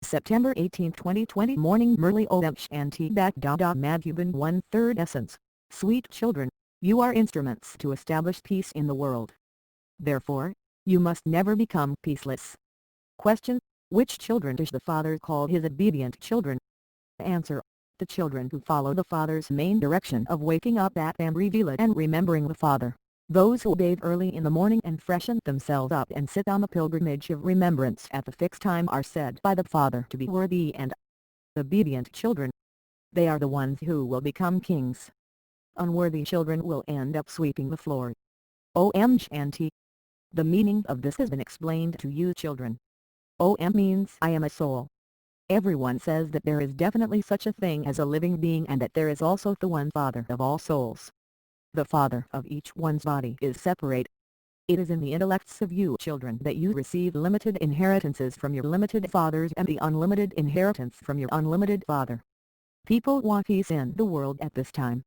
September 18, 2020 Morning Murli Oaj Anti Madhuban 1/3 Essence. Sweet children, you are instruments to establish peace in the world. Therefore, you must never become peaceless. Question: which children does the Father call his obedient children? Answer: the children who follow the Father's main direction of waking up at Amrivila and remembering the Father. Those who bathe early in the morning and freshen themselves up and sit on the pilgrimage of remembrance at the fixed time are said by the Father to be worthy and obedient children. They are the ones who will become kings. Unworthy children will end up sweeping the floor. OMG. The meaning of this has been explained to you children. OM means I am a soul. Everyone says that there is definitely such a thing as a living being and that there is also the one Father of all souls. The Father of each one's body is separate. It is in the intellects of you children that you receive limited inheritances from your limited fathers and the unlimited inheritance from your unlimited Father. People want peace in the world at this time.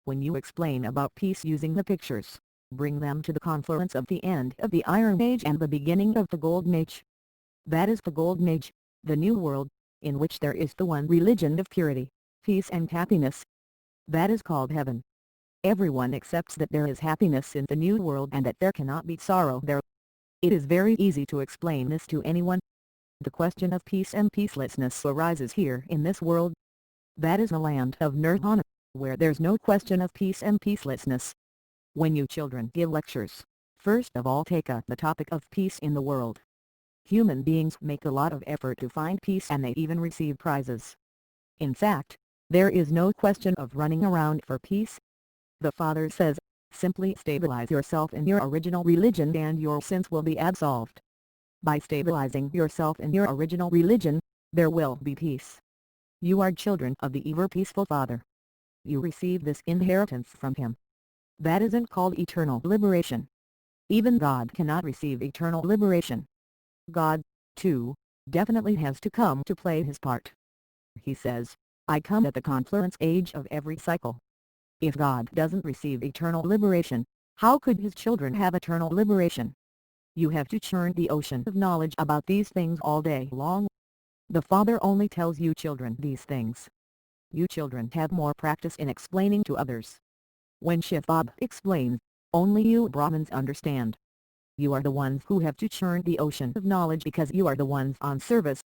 When you explain about peace using the pictures, bring them to the confluence of the end of the Iron Age and the beginning of the Golden Age. That is the Golden Age, the New World, in which there is the one religion of purity, peace and happiness. That is called heaven. Everyone accepts that there is happiness in the New World and that there cannot be sorrow there. It is very easy to explain this to anyone. The question of peace and peacelessness arises here in this world. That is the land of nirvana, where there's no question of peace and peacelessness. When you children give lectures, first of all take up the topic of peace in the world. Human beings make a lot of effort to find peace and they even receive prizes. In fact, there is no question of running around for peace. The Father says, simply stabilize yourself in your original religion and your sins will be absolved. By stabilizing yourself in your original religion, there will be peace. You are children of the ever peaceful Father. You receive this inheritance from Him. That isn't called eternal liberation. Even God cannot receive eternal liberation. God, too, definitely has to come to play His part. He says, I come at the confluence age of every cycle. If God doesn't receive eternal liberation, how could His children have eternal liberation? You have to churn the ocean of knowledge about these things all day long. The Father only tells you children these things. You children have more practice in explaining to others. When Shiva explains, only you Brahmins understand. You are the ones who have to churn the ocean of knowledge because you are the ones on service.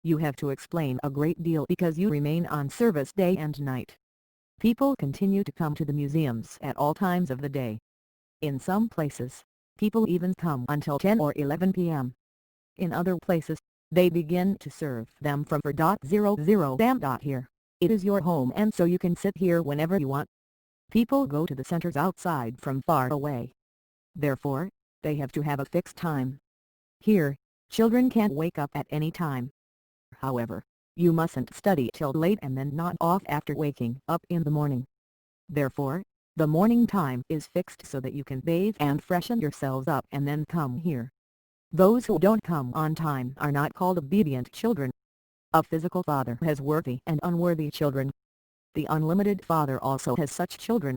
You have to explain a great deal because you remain on service day and night. People continue to come to the museums at all times of the day. In some places, people even come until 10 or 11 p.m. In other places, they begin to serve them from 4:00 am. Here, it is your home and so you can sit here whenever you want. People go to the centers outside from far away. Therefore, they have to have a fixed time. Here, children can't wake up at any time. However, you mustn't study till late and then nod off after waking up in the morning. Therefore, the morning time is fixed so that you can bathe and freshen yourselves up and then come here. Those who don't come on time are not called obedient children. A physical father has worthy and unworthy children. The unlimited Father also has such children.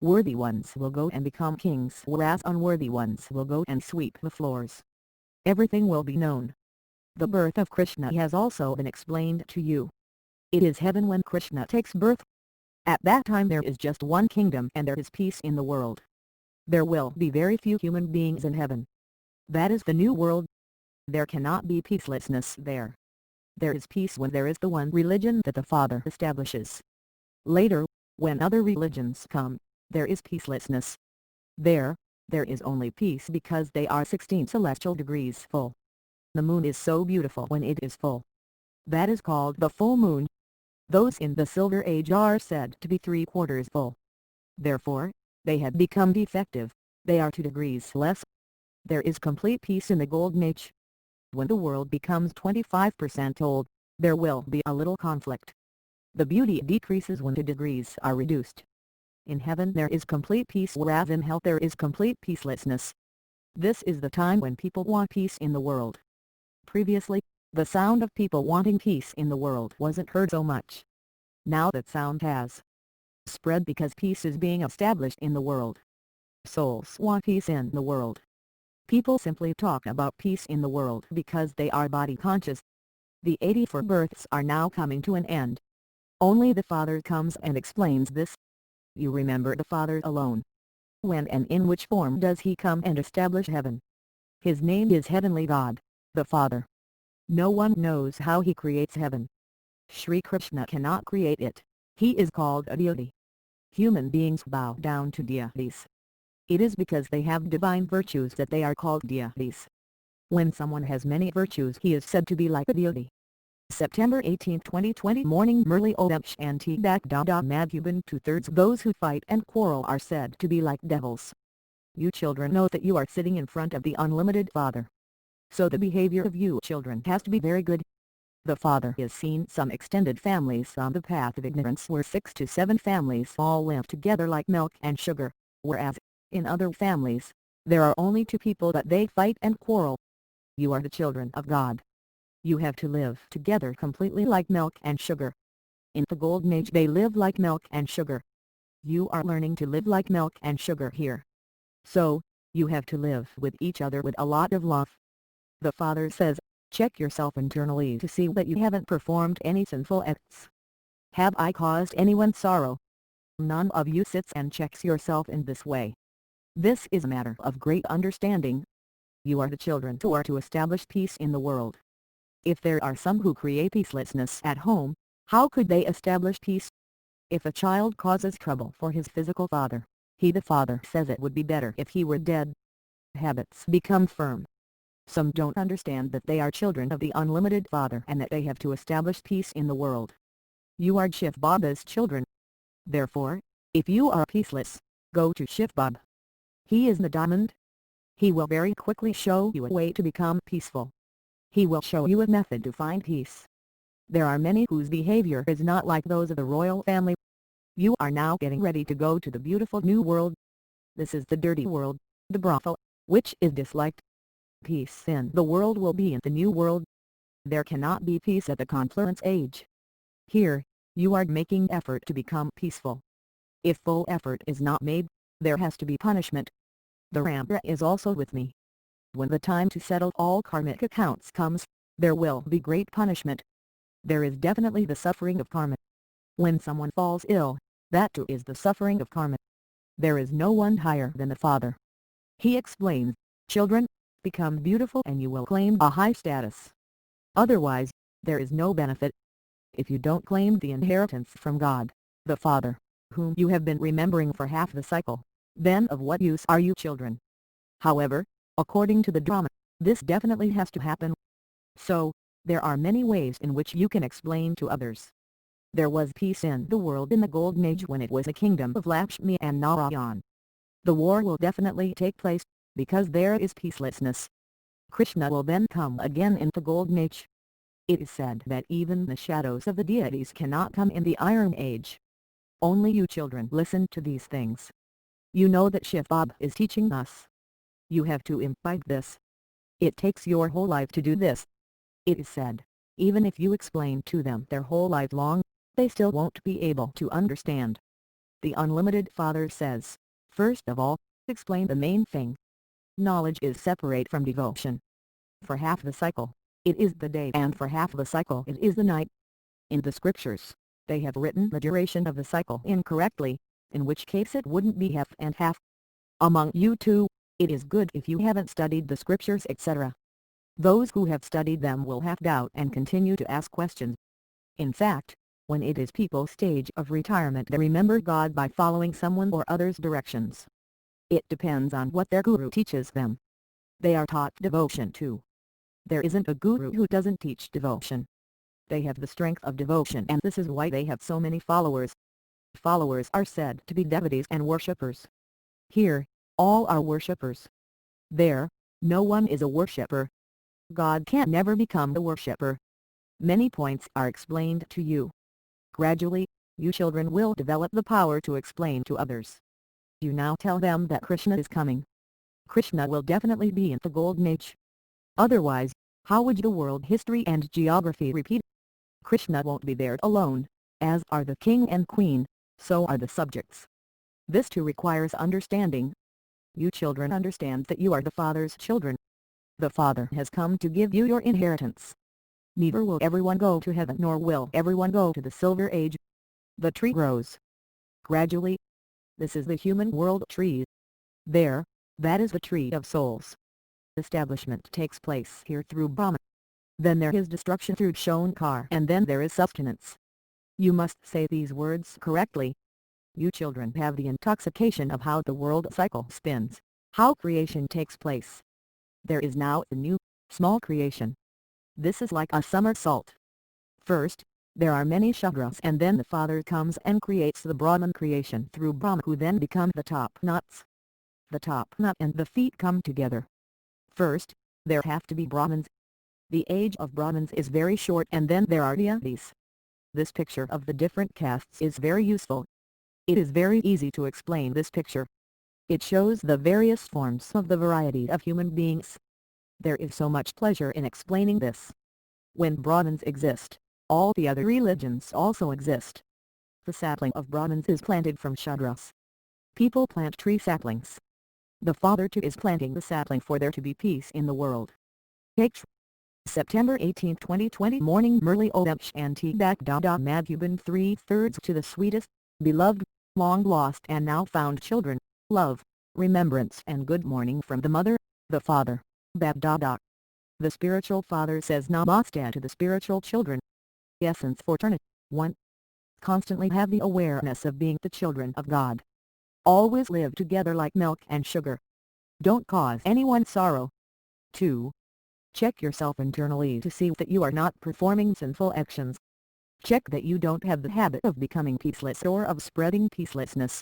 Worthy ones will go and become kings whereas unworthy ones will go and sweep the floors. Everything will be known. The birth of Krishna has also been explained to you. It is heaven when Krishna takes birth. At that time there is just one kingdom and there is peace in the world. There will be very few human beings in heaven. That is the new world. There cannot be peacelessness there. There is peace when there is the one religion that the Father establishes. Later, when other religions come, there is peacelessness. There is only peace because they are 16 celestial degrees full. The moon is so beautiful when it is full. That is called the full moon. Those in the Silver Age are said to be 3/4 full. Therefore, they have become defective, they are 2 degrees less. There is complete peace in the Golden Age. When the world becomes 25% old, there will be a little conflict. The beauty decreases when 2 degrees are reduced. In heaven there is complete peace whereas in hell there is complete peacelessness. This is the time when people want peace in the world. Previously, the sound of people wanting peace in the world wasn't heard so much. Now that sound has spread because peace is being established in the world. Souls want peace in the world. People simply talk about peace in the world because they are body conscious. The 84 births are now coming to an end. Only the Father comes and explains this. You remember the Father alone. When and in which form does he come and establish heaven? His name is Heavenly God, the Father. No one knows how he creates heaven. Sri Krishna cannot create it. He is called a deity. Human beings bow down to deities. It is because they have divine virtues that they are called deities. When someone has many virtues, he is said to be like a deity. September 18, 2020 Morning Murli Odesh and Madhuban 2/3 Those who fight and quarrel are said to be like devils. You children know that you are sitting in front of the unlimited Father. So the behavior of you children has to be very good. The Father is seen some extended families on the path of ignorance where 6 to 7 families all live together like milk and sugar, whereas, in other families, there are only 2 people but they fight and quarrel. You are the children of God. You have to live together completely like milk and sugar. In the Golden Age they live like milk and sugar. You are learning to live like milk and sugar here. So, you have to live with each other with a lot of love. The Father says, check yourself internally to see that you haven't performed any sinful acts. Have I caused anyone sorrow? None of you sits and checks yourself in this way. This is a matter of great understanding. You are the children who are to establish peace in the world. If there are some who create peacelessness at home, how could they establish peace? If a child causes trouble for his physical father, the father says it would be better if he were dead. Habits become firm. Some don't understand that they are children of the unlimited Father and that they have to establish peace in the world. You are Shiv Baba's children. Therefore, if you are peaceless, go to Shiv Baba. He is the diamond. He will very quickly show you a way to become peaceful. He will show you a method to find peace. There are many whose behavior is not like those of the royal family. You are now getting ready to go to the beautiful new world. This is the dirty world, the brothel, which is disliked. Peace in the world will be in the new world. There cannot be peace at the confluence age. Here, you are making effort to become peaceful. If full effort is not made, there has to be punishment. The Rambra is also with me. When the time to settle all karmic accounts comes, there will be great punishment. There is definitely the suffering of karma. When someone falls ill, that too is the suffering of karma. There is no one higher than the Father. He explains, children, become beautiful and you will claim a high status. Otherwise, there is no benefit. If you don't claim the inheritance from God, the Father, whom you have been remembering for half the cycle, then of what use are you children? However, according to the drama, this definitely has to happen. So, there are many ways in which you can explain to others. There was peace in the world in the Golden Age when it was a kingdom of Lakshmi and Narayan. The war will definitely take place, because there is peacelessness. Krishna will then come again in the Golden Age. It is said that even the shadows of the deities cannot come in the Iron Age. Only you children listen to these things. You know that Shiv Baba is teaching us. You have to imbibe this. It takes your whole life to do this. It is said, even if you explain to them their whole life long, they still won't be able to understand. The Unlimited Father says, first of all, explain the main thing. Knowledge is separate from devotion. For half the cycle, it is the day and for half the cycle it is the night. In the scriptures, they have written the duration of the cycle incorrectly, in which case it wouldn't be half and half. Among you too, it is good if you haven't studied the scriptures etc. Those who have studied them will have doubt and continue to ask questions. In fact, when it is people's stage of retirement they remember God by following someone or other's directions. It depends on what their guru teaches them. They are taught devotion too. There isn't a guru who doesn't teach devotion. They have the strength of devotion and this is why they have so many followers. Followers are said to be devotees and worshippers. Here, all are worshippers. There, no one is a worshipper. God can never become a worshipper. Many points are explained to you. Gradually, you children will develop the power to explain to others. You now tell them that Krishna is coming. Krishna will definitely be in the Golden Age. Otherwise, how would the world history and geography repeat? Krishna won't be there alone, as are the king and queen, so are the subjects. This too requires understanding. You children understand that you are the Father's children. The Father has come to give you your inheritance. Neither will everyone go to heaven nor will everyone go to the Silver Age. The tree grows gradually. This is the human world tree. There, that is the tree of souls. Establishment takes place here through Brahma. Then there is destruction through Shankar, and then there is sustenance. You must say these words correctly. You children have the intoxication of how the world cycle spins, how creation takes place. There is now a new, small creation. This is like a somersault. First, there are many Shudras, and then the Father comes and creates the Brahman creation through Brahma, who then become the top knots. The top knot and the feet come together. First, there have to be Brahmins. The age of Brahmins is very short, and then there are deities. This picture of the different castes is very useful. It is very easy to explain this picture. It shows the various forms of the variety of human beings. There is so much pleasure in explaining this. When Brahmins exist, all the other religions also exist. The sapling of Brahmins is planted from Shudras. People plant tree saplings. The Father too is planting the sapling for there to be peace in the world. September 18, 2020 Morning Murli Odamsh Anti Back Madhuban 3/3 to the sweetest, beloved, long lost and now found children, love, remembrance and good morning from the Mother, the Father, Bab Dada. The spiritual father says Namaste to the spiritual children. Essence for Eternity. 1. Constantly have the awareness of being the children of God. Always live together like milk and sugar. Don't cause anyone sorrow. 2. Check yourself internally to see that you are not performing sinful actions. Check that you don't have the habit of becoming peaceless or of spreading peacelessness.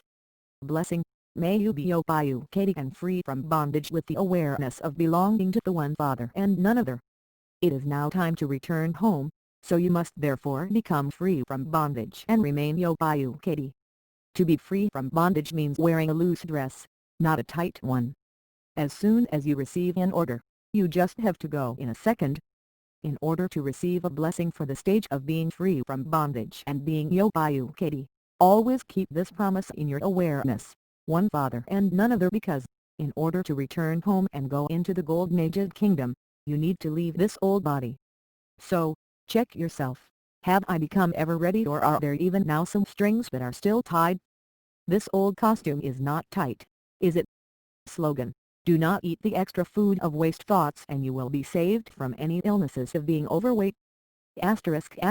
Blessing. May you be educated and free from bondage with the awareness of belonging to the one Father and none other. It is now time to return home, so you must therefore become free from bondage and remain educated. To be free from bondage means wearing a loose dress, not a tight one. As soon as you receive an order, you just have to go in a second. In order to receive a blessing for the stage of being free from bondage and being educated, always keep this promise in your awareness, one Father and none other, because, in order to return home and go into the Golden Aged Kingdom, you need to leave this old body. So, check yourself. Have I become ever ready, or are there even now some strings that are still tied? This old costume is not tight, is it? Slogan: do not eat the extra food of waste thoughts and you will be saved from any illnesses of being overweight. **OMSHENTI**